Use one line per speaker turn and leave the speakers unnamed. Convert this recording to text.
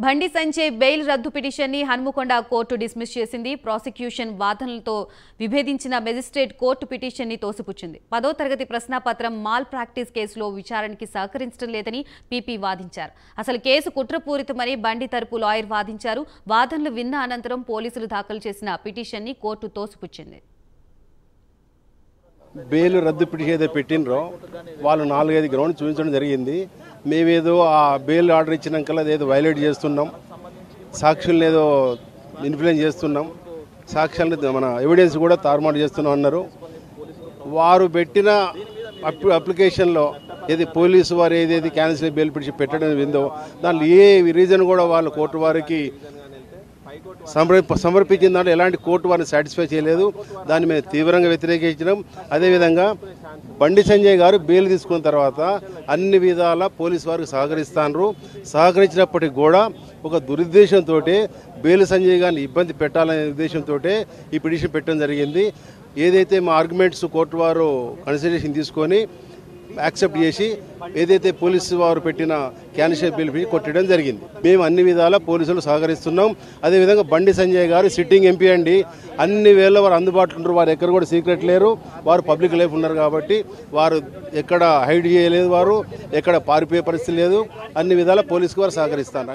బండి సంజయ్ బెయిల్ రద్దు పిటిషన్ని హన్మకొండ కోర్టు డిస్మిస్ చేసింది. ప్రాసిక్యూషన్ వాదనలతో విభేదించిన మెజిస్ట్రేట్ కోర్టు పిటిషన్ని తోసిపుచ్చింది. 10వ తరగతి ప్రశ్నాపత్రం మాల్ ప్రాక్టీస్ కేసులో విచారణకి సహకరించడం లేదని పీపీ వాదించారు. అసలు కేసు కుట్రపూరితమని బండి తరపు లాయర్ వాదించారు. వాదనలు విన్న అనంతరం పోలీసులు దాఖలు చేసిన పిటిషన్ని కోర్టు తోసిపుచ్చింది.
బెయిల్ రద్దు పిటిషన్ ఏదో పెట్టినరో వాళ్ళు 4-5 గ్రౌండ్ చూపించడం జరిగింది. మేమేదో ఆ బెయిల్ ఆర్డర్ ఇచ్చినాక అదేదో వైలేట్ చేస్తున్నాం, సాక్షులను ఏదో ఇన్ఫ్లుయెన్స్ చేస్తున్నాం, సాక్ష్యాలను మన ఎవిడెన్స్ కూడా తారుమారు చేస్తున్నాం అన్నారు. వారు పెట్టిన అప్లికేషన్లో ఏది పోలీసు వారు ఏదేది క్యాన్సిల్ బెయిల్ పిటిషన్ పెట్టడం విందో దాంట్లో ఏ రీజన్ కూడా వాళ్ళు కోర్టు వారికి సమర్పించిన దాంట్లో ఎలాంటి కోర్టు వారిని సాటిస్ఫై చేయలేదు. దాన్ని మేము తీవ్రంగా వ్యతిరేకించినాం. అదేవిధంగా బండి సంజయ్ గారు బెయిల్ తీసుకున్న తర్వాత అన్ని విధాల పోలీసు వారికి సహకరించినప్పటికీ కూడా ఒక దురుద్దేశంతో బెయిల్ సంజయ్ గారిని ఇబ్బంది పెట్టాలనే ఉద్దేశంతో ఈ పిటిషన్ పెట్టడం జరిగింది. ఏదైతే మా ఆర్గ్యుమెంట్స్ కోర్టు వారు కన్సిడరేషన్ తీసుకొని యాక్సెప్ట్ చేసి ఏదైతే పోలీసు వారు పెట్టిన క్యాన్సిల్ బెయిల్ కొట్టడం జరిగింది. మేము అన్ని విధాలా పోలీసులు సహకరిస్తున్నాం. అదేవిధంగా బండి సంజయ్ గారు సిట్టింగ్ ఎంపీ అండి, అన్ని వేళ వారు అందుబాటులో ఉన్నారు. వారు ఎక్కడ కూడా సీక్రెట్ లేరు, వారు పబ్లిక్ లైఫ్ ఉన్నారు కాబట్టి వారు ఎక్కడ హైడ్ చేయలేదు, వారు ఎక్కడ పారిపోయే పరిస్థితి లేదు. అన్ని విధాలా పోలీసు వారు సహకరిస్తారు.